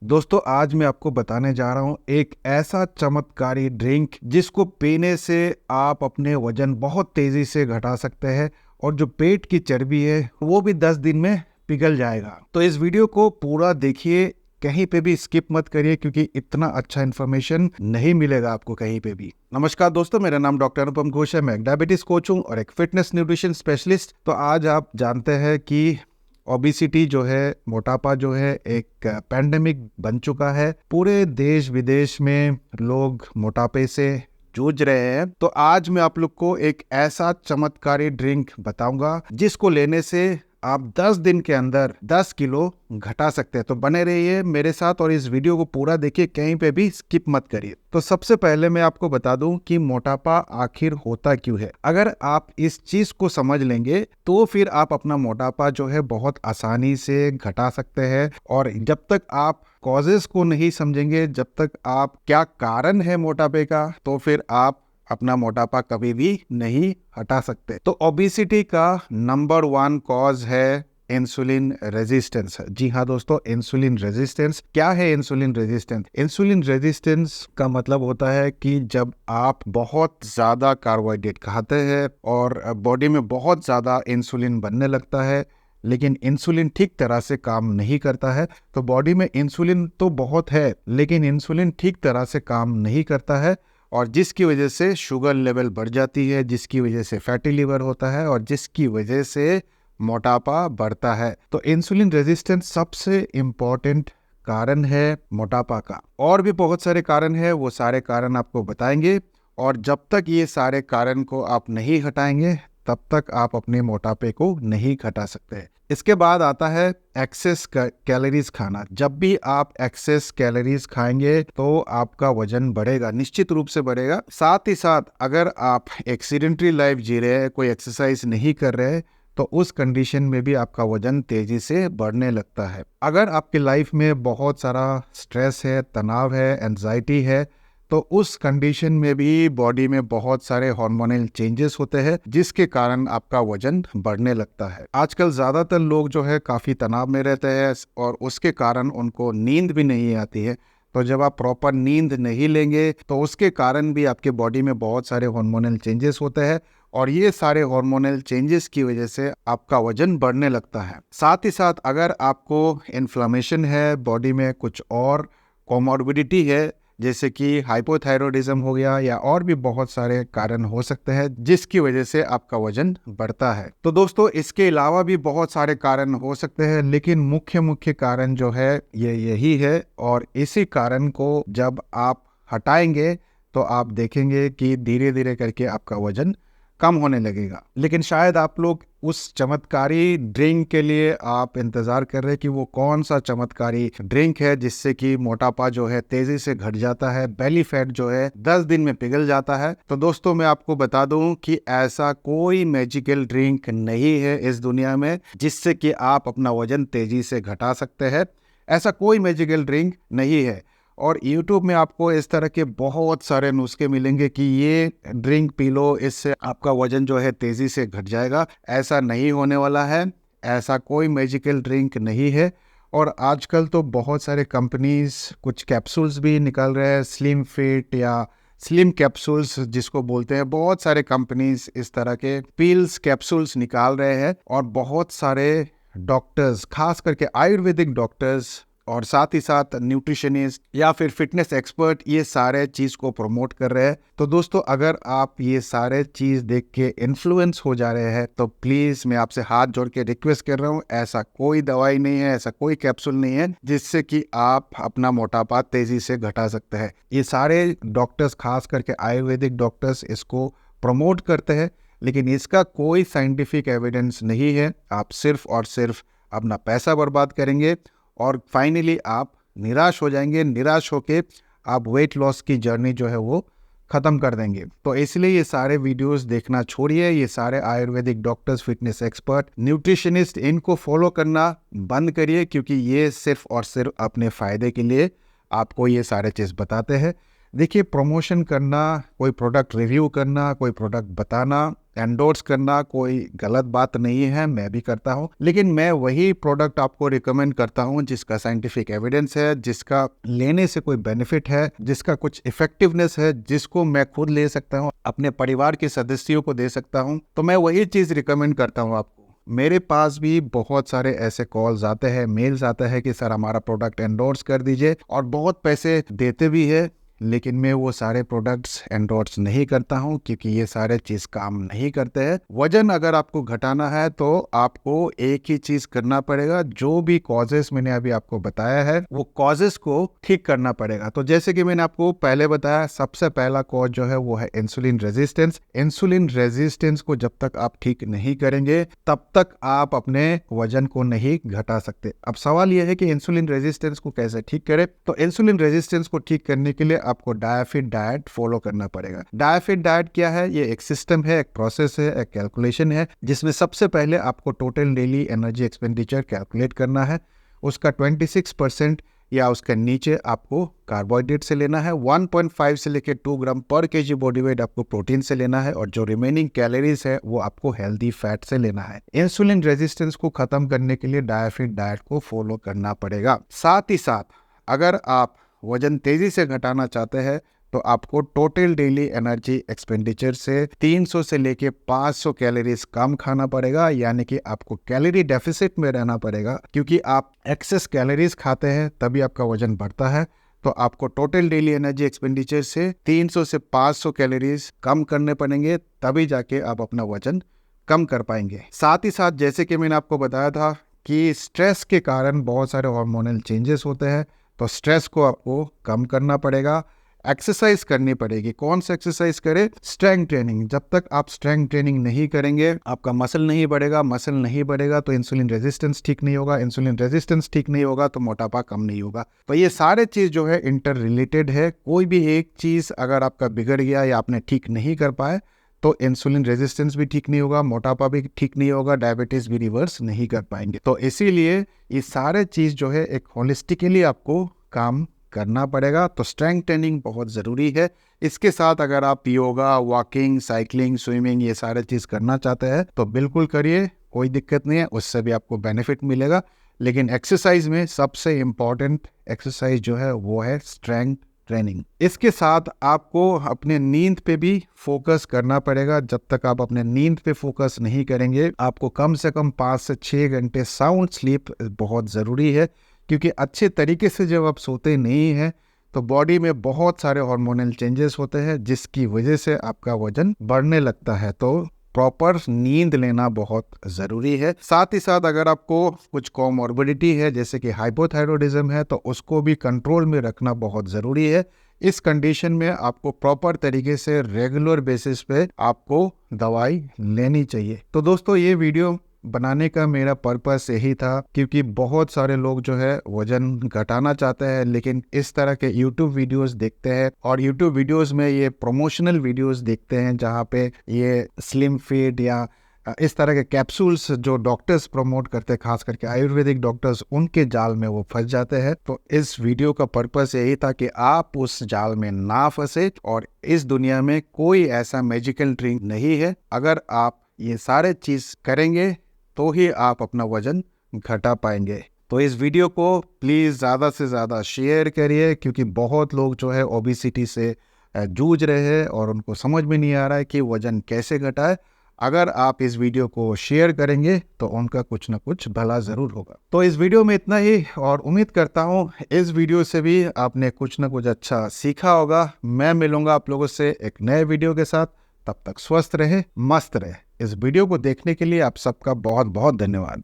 दोस्तों आज मैं आपको बताने जा रहा हूं एक ऐसा चमत्कारी ड्रिंक जिसको पीने से आप अपने वजन बहुत तेजी से घटा सकते हैं और जो पेट की चर्बी है वो भी 10 दिन में पिघल जाएगा। तो इस वीडियो को पूरा देखिए, कहीं पे भी स्किप मत करिए क्योंकि इतना अच्छा इन्फॉर्मेशन नहीं मिलेगा आपको कहीं पे भी। नमस्कार दोस्तों, मेरा नाम डॉक्टर अनुपम घोष है। मैं एक डायबिटीज कोच हूँ और एक फिटनेस न्यूट्रिशन स्पेशलिस्ट। तो आज आप जानते हैं कि ओबिसिटी जो है, मोटापा जो है, एक पैंडेमिक बन चुका है। पूरे देश विदेश में लोग मोटापे से जूझ रहे हैं। तो आज मैं आप लोग को एक ऐसा चमत्कारी ड्रिंक बताऊंगा जिसको लेने से आप 10 दिन के अंदर 10 किलो घटा सकते हैं। तो बने रहिए मेरे साथ और इस वीडियो को पूरा देखिए, कहीं पे भी स्किप मत करिए। तो सबसे पहले मैं आपको बता दूं कि मोटापा आखिर होता क्यों है। अगर आप इस चीज को समझ लेंगे तो फिर आप अपना मोटापा जो है बहुत आसानी से घटा सकते हैं। और जब तक आप कॉजेस को नहीं समझेंगे, जब तक आप क्या कारण है मोटापे का, तो फिर आप अपना मोटापा कभी भी नहीं हटा सकते। तो ओबिसिटी का नंबर 1 कॉज है इंसुलिन रेजिस्टेंस। जी हाँ दोस्तों, इंसुलिन रेजिस्टेंस क्या है? इंसुलिन रेजिस्टेंस, इंसुलिन रेजिस्टेंस का मतलब होता है कि जब आप बहुत ज्यादा कार्बोहाइड्रेट खाते हैं और बॉडी में बहुत ज्यादा इंसुलिन बनने लगता है, लेकिन इंसुलिन ठीक तरह से काम नहीं करता है। तो बॉडी में इंसुलिन तो बहुत है लेकिन इंसुलिन ठीक तरह से काम नहीं करता है, और जिसकी वजह से शुगर लेवल बढ़ जाती है, जिसकी वजह से फैटी लिवर होता है और जिसकी वजह से मोटापा बढ़ता है। तो इंसुलिन रेजिस्टेंस सबसे इम्पोर्टेंट कारण है मोटापा का। और भी बहुत सारे कारण है, वो सारे कारण आपको बताएंगे। और जब तक ये सारे कारण को आप नहीं हटाएंगे तब तक आप अपने मोटापे को नहीं घटा सकते। इसके बाद आता है एक्सेस कैलोरीज खाना। जब भी आप एक्सेस कैलोरीज खाएंगे तो आपका वजन बढ़ेगा, निश्चित रूप से बढ़ेगा। साथ ही साथ अगर आप एक सीडेंटरी लाइफ जी रहे हैं, कोई एक्सरसाइज नहीं कर रहे, तो उस कंडीशन में भी आपका वजन तेजी से बढ़ने लगता है। अगर आपकी लाइफ में बहुत सारा स्ट्रेस है, तनाव है, एंजाइटी है, तो उस कंडीशन में भी बॉडी में बहुत सारे हार्मोनल चेंजेस होते हैं जिसके कारण आपका वजन बढ़ने लगता है। आजकल ज्यादातर लोग जो है काफी तनाव में रहते हैं और उसके कारण उनको नींद भी नहीं आती है। तो जब आप प्रॉपर नींद नहीं लेंगे तो उसके कारण भी आपके बॉडी में बहुत सारे हार्मोनल चेंजेस होते हैं और ये सारे हार्मोनल चेंजेस की वजह से आपका वजन बढ़ने लगता है। साथ ही साथ अगर आपको इन्फ्लेमेशन है बॉडी में, कुछ और कोमॉर्बिडिटी है जैसे कि हाइपोथायरॉयडिज्म हो गया, या और भी बहुत सारे कारण हो सकते हैं जिसकी वजह से आपका वजन बढ़ता है। तो दोस्तों इसके अलावा भी बहुत सारे कारण हो सकते हैं, लेकिन मुख्य कारण जो है ये यही है। और इसी कारण को जब आप हटाएंगे तो आप देखेंगे कि धीरे धीरे करके आपका वजन कम होने लगेगा। लेकिन शायद आप लोग उस चमत्कारी ड्रिंक के लिए आप इंतजार कर रहे हैं कि वो कौन सा चमत्कारी ड्रिंक है जिससे कि मोटापा जो है तेजी से घट जाता है, बेली फैट जो है 10 दिन में पिघल जाता है। तो दोस्तों मैं आपको बता दूं कि ऐसा कोई मैजिकल ड्रिंक नहीं है इस दुनिया में जिससे कि आप अपना वजन तेजी से घटा सकते हैं। ऐसा कोई मैजिकल ड्रिंक नहीं है। और YouTube में आपको इस तरह के बहुत सारे नुस्खे मिलेंगे कि ये ड्रिंक पी लो, इससे आपका वजन जो है तेजी से घट जाएगा। ऐसा नहीं होने वाला है, ऐसा कोई मैजिकल ड्रिंक नहीं है। और आजकल तो बहुत सारे कंपनीज कुछ कैप्सूल्स भी निकाल रहे हैं, स्लिम फिट या स्लिम कैप्सूल्स जिसको बोलते हैं। बहुत सारे कंपनीज इस तरह के पिल्स कैप्सूल्स निकाल रहे हैं और बहुत सारे डॉक्टर्स, खास करके आयुर्वेदिक डॉक्टर्स और साथ ही साथ न्यूट्रिशनिस्ट या फिर फिटनेस एक्सपर्ट ये सारे चीज को प्रमोट कर रहे हैं। तो दोस्तों अगर आप ये सारे चीज देख के इन्फ्लुएंस हो जा रहे हैं तो प्लीज मैं आपसे हाथ जोड़ के रिक्वेस्ट कर रहा हूँ, ऐसा कोई दवाई नहीं है, ऐसा कोई कैप्सूल नहीं है जिससे कि आप अपना मोटापा तेजी से घटा सकते हैं। ये सारे डॉक्टर्स, खास करके आयुर्वेदिक डॉक्टर्स, इसको प्रमोट करते हैं, लेकिन इसका कोई साइंटिफिक एविडेंस नहीं है। आप सिर्फ और सिर्फ अपना पैसा बर्बाद करेंगे और फाइनली आप निराश हो जाएंगे। निराश होके आप वेट लॉस की जर्नी जो है वो खत्म कर देंगे। तो इसलिए ये सारे वीडियोस देखना छोड़िए। ये सारे Ayurvedic doctors, fitness expert, nutritionist, इनको फॉलो करना बंद करिए क्योंकि ये सिर्फ और सिर्फ अपने फायदे के लिए आपको ये सारे चीज बताते हैं। देखिए, प्रमोशन करना, कोई प्रोडक्ट रिव्यू करना, कोई प्रोडक्ट बताना, एंडोर्स करना कोई गलत बात नहीं है, मैं भी करता हूँ। लेकिन मैं वही प्रोडक्ट आपको रिकमेंड करता हूँ जिसका साइंटिफिक एविडेंस है, जिसका लेने से कोई बेनिफिट है, जिसका कुछ इफेक्टिवनेस है, जिसको मैं खुद ले सकता हूँ, अपने परिवार के सदस्यों को दे सकता हूँ। तो मैं वही चीज़ रिकमेंड करता हूँ आपको। मेरे पास भी बहुत सारे ऐसे कॉल्स आते हैं, मेल्स आते हैं कि सर हमारा प्रोडक्ट एंडोर्स कर दीजिए, और बहुत पैसे देते भी है। लेकिन मैं वो सारे प्रोडक्ट्स एंडोर्स नहीं करता हूँ, क्योंकि ये सारे चीज काम नहीं करते हैं। वजन अगर आपको घटाना है तो आपको एक ही चीज करना पड़ेगा, जो भी कॉजेस मैंने अभी आपको बताया है वो कॉजेस को ठीक करना पड़ेगा। तो जैसे कि मैंने आपको पहले बताया, सबसे पहला कॉज जो है वो है इंसुलिन रेजिस्टेंस। इंसुलिन रेजिस्टेंस को जब तक आप ठीक नहीं करेंगे तब तक आप अपने वजन को नहीं घटा सकते। अब सवाल यह है कि इंसुलिन रेजिस्टेंस को कैसे ठीक करें। तो इंसुलिन रेजिस्टेंस को ठीक करने के लिए आपको डायफिट डाइट फॉलो करना पड़ेगा। डायफिट डाइट क्या है? ये एक सिस्टम है, एक प्रोसेस है, एक कैलकुलेशन है, जिसमें सबसे पहले आपको total daily energy expenditure calculate करना है। उसका 26% या उसके नीचे आपको कार्बोहाइड्रेट से लेना है। 1.5 से लेकर 2 ग्राम पर केजी बॉडी वेट आपको प्रोटीन से लेना है, और जो रिमेनिंग कैलोरीज है वो आपको हेल्दी फैट से लेना है। इंसुलिन रेजिस्टेंस को खत्म करने के लिए डायफिट डाइट को फॉलो करना पड़ेगा। साथ ही साथ अगर आप वजन तेजी से घटाना चाहते हैं तो आपको टोटल डेली एनर्जी एक्सपेंडिचर से 300 से लेके 500 कैलोरीज कम खाना पड़ेगा, यानी कि आपको कैलोरी डेफिसिट में रहना पड़ेगा, क्योंकि आप एक्सेस कैलोरीज खाते हैं तभी आपका वजन बढ़ता है। तो आपको टोटल डेली एनर्जी एक्सपेंडिचर से 300 से 500 कैलोरीज कम करने पड़ेंगे, तभी जाके आप अपना वजन कम कर पाएंगे। साथ ही साथ जैसे कि मैंने आपको बताया था कि स्ट्रेस के कारण बहुत सारे हार्मोनल चेंजेस होते हैं, तो स्ट्रेस को आपको कम करना पड़ेगा। एक्सरसाइज करनी पड़ेगी। कौन सा एक्सरसाइज करें? Strength training. जब तक आप स्ट्रेंथ ट्रेनिंग नहीं करेंगे आपका मसल नहीं बढ़ेगा। मसल नहीं बढ़ेगा तो इंसुलिन रेजिस्टेंस ठीक नहीं होगा। इंसुलिन रेजिस्टेंस ठीक नहीं होगा तो मोटापा कम नहीं होगा। तो ये सारे चीज जो है इंटर रिलेटेड है। कोई भी एक चीज अगर आपका बिगड़ गया या आपने ठीक नहीं कर पाए तो इंसुलिन रेजिस्टेंस भी ठीक नहीं होगा, मोटापा भी ठीक नहीं होगा, डायबिटीज भी रिवर्स नहीं कर पाएंगे। तो इसीलिए ये सारे चीज जो है एक होलिस्टिकली आपको काम करना पड़ेगा। तो स्ट्रेंथ ट्रेनिंग बहुत ज़रूरी है। इसके साथ अगर आप योगा, वॉकिंग, साइकिलिंग, स्विमिंग ये सारे चीज़ करना चाहते हैं तो बिल्कुल करिए, कोई दिक्कत नहीं है, उससे भी आपको बेनिफिट मिलेगा। लेकिन एक्सरसाइज में सबसे इम्पॉर्टेंट एक्सरसाइज जो है वो है स्ट्रेंथ ट्रेनिंग। इसके साथ आपको अपने नींद पे भी फोकस करना पड़ेगा। जब तक आप अपने नींद पे फोकस नहीं करेंगे, आपको कम से कम 5 से 6 घंटे साउंड स्लीप बहुत ज़रूरी है, क्योंकि अच्छे तरीके से जब आप सोते नहीं हैं तो बॉडी में बहुत सारे हार्मोनल चेंजेस होते हैं, जिसकी वजह से आपका वजन बढ़ने लगता है। तो प्रॉपर नींद लेना बहुत ज़रूरी है। साथ ही साथ अगर आपको कुछ कोमॉर्बिडिटी है जैसे कि हाइपोथायरॉयडिज्म है तो उसको भी कंट्रोल में रखना बहुत ज़रूरी है। इस कंडीशन में आपको प्रॉपर तरीके से रेगुलर बेसिस पे आपको दवाई लेनी चाहिए। तो दोस्तों, ये वीडियो बनाने का मेरा पर्पस यही था, क्योंकि बहुत सारे लोग जो है वजन घटाना चाहते हैं लेकिन इस तरह के YouTube वीडियोस देखते हैं, और YouTube वीडियोस में ये प्रमोशनल वीडियोस देखते हैं जहाँ पे ये स्लिम फिट या इस तरह के कैप्सूल्स जो डॉक्टर्स प्रमोट करते हैं, खास करके आयुर्वेदिक डॉक्टर्स, उनके जाल में वो फंस जाते हैं। तो इस वीडियो का पर्पस यही था कि आप उस जाल में ना फंसे, और इस दुनिया में कोई ऐसा मैजिकल ड्रिंक नहीं है। अगर आप ये सारे चीज करेंगे तो ही आप अपना वजन घटा पाएंगे। तो इस वीडियो को प्लीज़ ज़्यादा से ज़्यादा शेयर करिए, क्योंकि बहुत लोग जो है ओबेसिटी से जूझ रहे हैं और उनको समझ में नहीं आ रहा है कि वजन कैसे घटाए। अगर आप इस वीडियो को शेयर करेंगे तो उनका कुछ ना कुछ भला ज़रूर होगा। तो इस वीडियो में इतना ही, और उम्मीद करता हूँ इस वीडियो से भी आपने कुछ ना कुछ अच्छा सीखा होगा। मैं मिलूंगा आप लोगों से एक नए वीडियो के साथ। तब तक स्वस्थ रहे, मस्त रहे। इस वीडियो को देखने के लिए आप सबका बहुत बहुत धन्यवाद।